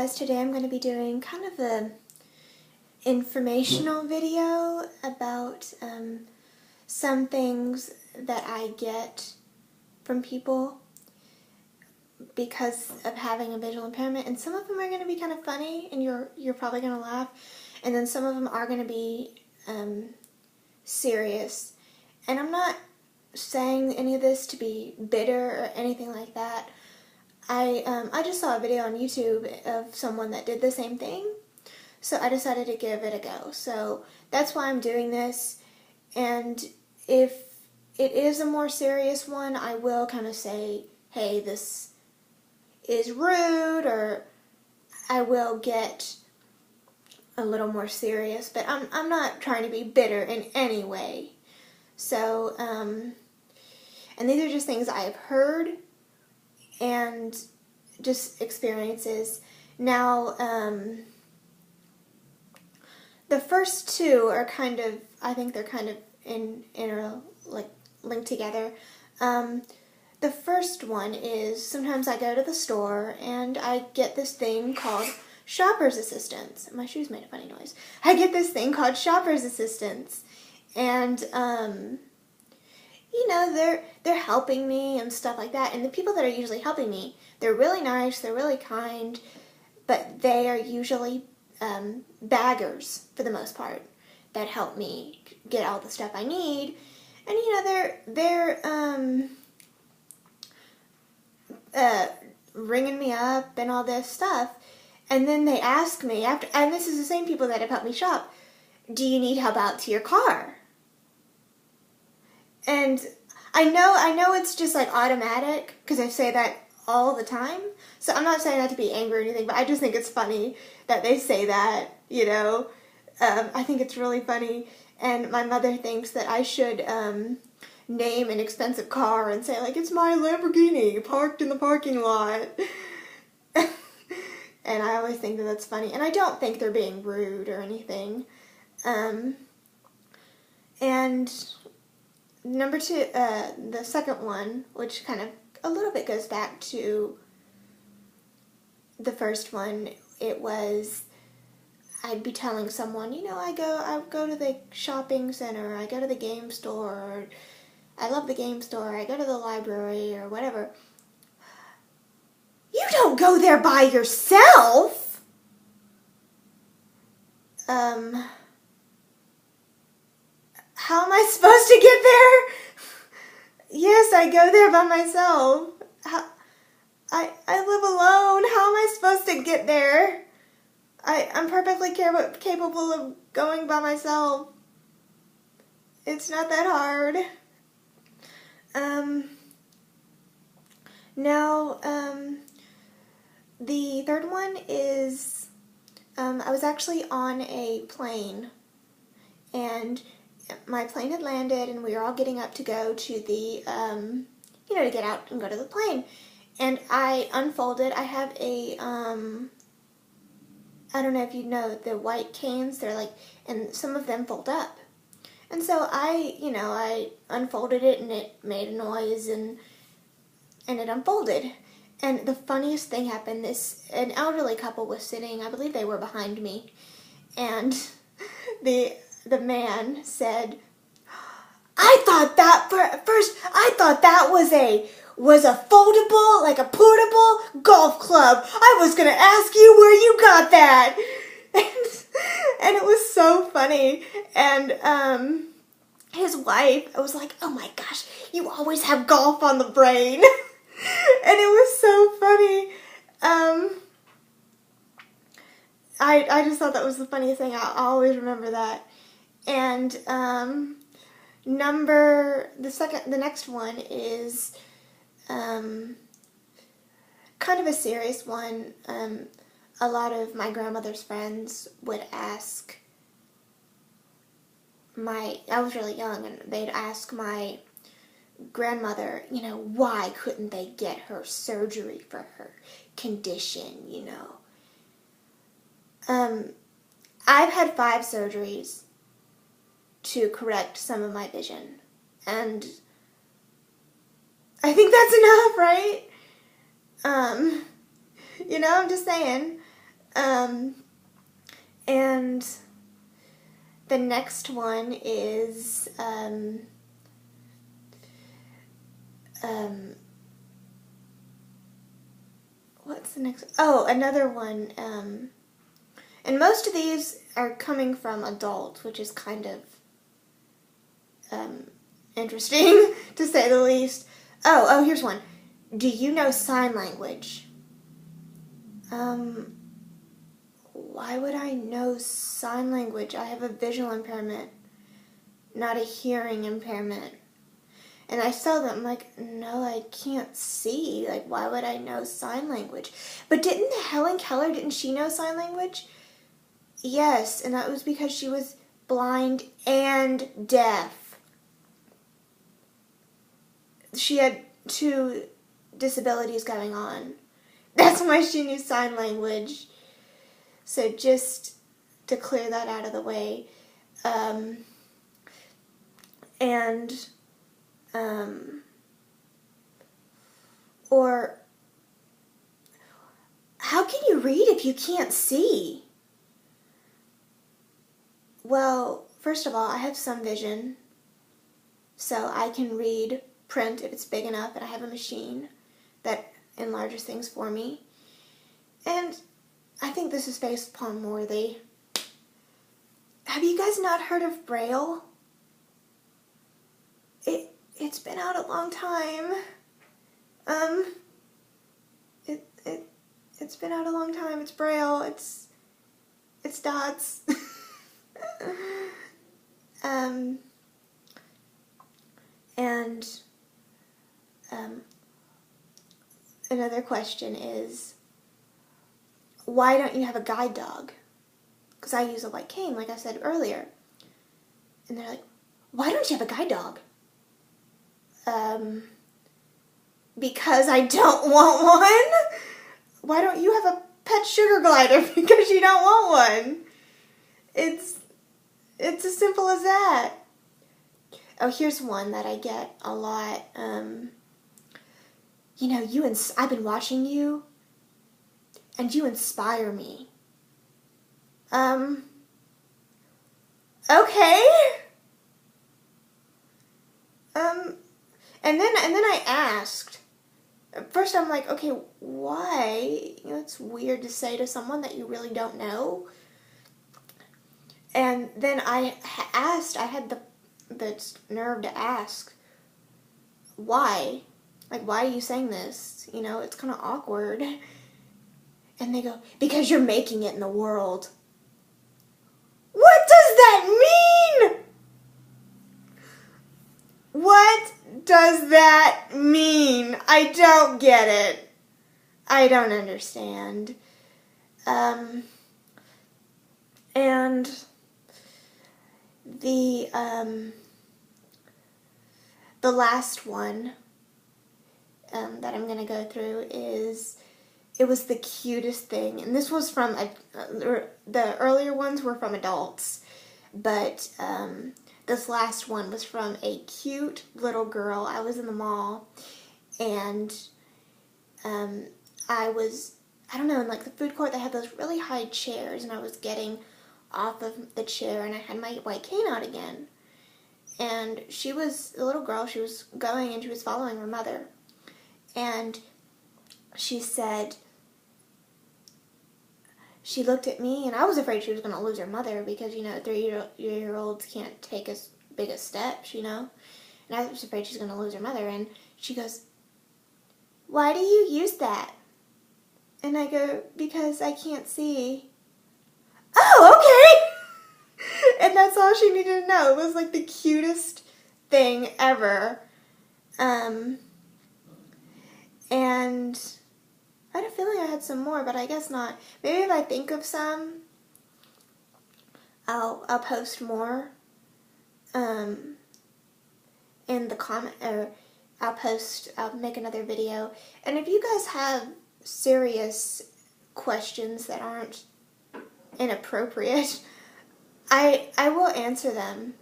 guys, today I'm going to be doing kind of a informational video about some things that I get from people because of having a visual impairment, and some of them are going to be kind of funny and you're probably going to laugh, and then some of them are going to be serious. And I'm not saying any of this to be bitter or anything like that. I just saw a video on YouTube of someone that did the same thing, so I decided to give it a go. So that's why I'm doing this, and if it is a more serious one, I will kind of say, hey, this is rude, or I will get a little more serious, but I'm not trying to be bitter in any way. So, and these are just things I've heard and just experiences. Now, the first two are kind of, I think they're kind of linked together. The first one is sometimes I go to the store and I get this thing called shopper's assistance. My shoes made a funny noise. I get this thing called shopper's assistance, and you know, they're helping me and stuff like that. And the people that are usually helping me, they're really nice, they're really kind, but they are usually baggers for the most part that help me get all the stuff I need. And you know, they're ringing me up and all this stuff. And then they ask me after, and this is the same people that have helped me shop, do you need help out to your car? And I know it's just like automatic because I say that all the time. So I'm not saying that to be angry or anything, but I just think it's funny that they say that, you know. I think it's really funny. And my mother thinks that I should name an expensive car and say, like, it's my Lamborghini parked in the parking lot. And I always think that that's funny. And I don't think they're being rude or anything. And number two, the second one, which kind of a little bit goes back to the first one, it was, I'd be telling someone, you know, I go to the shopping center, I go to the game store, or I love the game store, I go to the library, or whatever. You don't go there by yourself! How am I supposed to get there? Yes, I go there by myself. I live alone. How am I supposed to get there? I'm perfectly capable of going by myself. It's not that hard. Now, the third one is, I was actually on a plane, and my plane had landed, and we were all getting up to go to the, you know, to get out and go to the plane. And I unfolded, I have a, I don't know if you know, the white canes, they're like, and some of them fold up. And so I unfolded it, and it made a noise, and it unfolded. And the funniest thing happened, an elderly couple was sitting, I believe they were behind me, and the man said, I thought that was a foldable, like a portable golf club. I was going to ask you where you got that. And it was so funny. And his wife was like, oh my gosh, you always have golf on the brain. And it was so funny. I just thought that was the funniest thing. I'll always remember that. And the next one is kind of a serious one. A lot of my grandmother's friends would ask I was really young, and they'd ask my grandmother, you know, why couldn't they get her surgery for her condition, you know. I've had 5 surgeries to correct some of my vision, and I think that's enough, right? You know, I'm just saying. And the next one is, what's the next? Oh, another one. And most of these are coming from adults, which is kind of interesting, to say the least. Oh, here's one. Do you know sign language? Why would I know sign language? I have a visual impairment, not a hearing impairment. And I tell them, like, no, I can't see. Like, why would I know sign language? But didn't Helen Keller, didn't she know sign language? Yes, and that was because she was blind and deaf. She had 2 disabilities going on. That's why she knew sign language. So just to clear that out of the way. Or how can you read if you can't see? Well, first of all, I have some vision, so I can read print if it's big enough, and I have a machine that enlarges things for me. And I think this is based upon Worthy. Have you guys not heard of Braille? It's been out a long time. It's been out a long time. It's Braille. It's dots. Another question is, why don't you have a guide dog? Because I use a white cane, like I said earlier. And they're like, why don't you have a guide dog? Because I don't want one. Why don't you have a pet sugar glider? Because you don't want one. It's as simple as that. Oh, here's one that I get a lot. I've been watching you, and you inspire me. Okay. And then I asked. First I'm like, okay, why? It's weird to say to someone that you really don't know. And then I asked, I had the nerve to ask, why? Like, why are you saying this? It's kind of awkward. And they go, because you're making it in the world. What does that mean? What does that mean? I don't get it. I don't understand. And the last one that I'm going to go through is, it was the cutest thing. And this was from, the earlier ones were from adults, but this last one was from a cute little girl. I was in the mall, and I don't know, in like the food court they had those really high chairs, and I was getting off of the chair, and I had my white cane out again. And she was a little girl, she was going and she was following her mother. And she said, she looked at me, and I was afraid she was going to lose her mother because, 3-year-olds can't take as big as steps, And I was afraid she's going to lose her mother. And she goes, why do you use that? And I go, because I can't see. Oh, okay! And that's all she needed to know. It was like the cutest thing ever. And I had a feeling I had some more, but I guess not. Maybe if I think of some, I'll post more in the comment, or I'll make another video. And if you guys have serious questions that aren't inappropriate, I will answer them.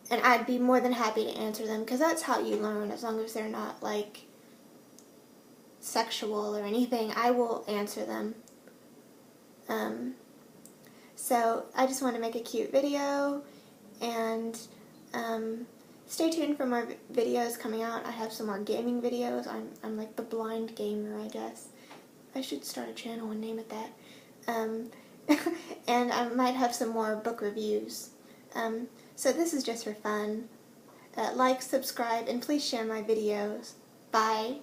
And I'd be more than happy to answer them, because that's how you learn, as long as they're not like sexual or anything. I will answer them. So I just want to make a cute video, and stay tuned for more videos coming out. I have some more gaming videos. I'm like the blind gamer, I guess. I should start a channel and name it that. And I might have some more book reviews. So this is just for fun. Like, subscribe, and please share my videos. Bye.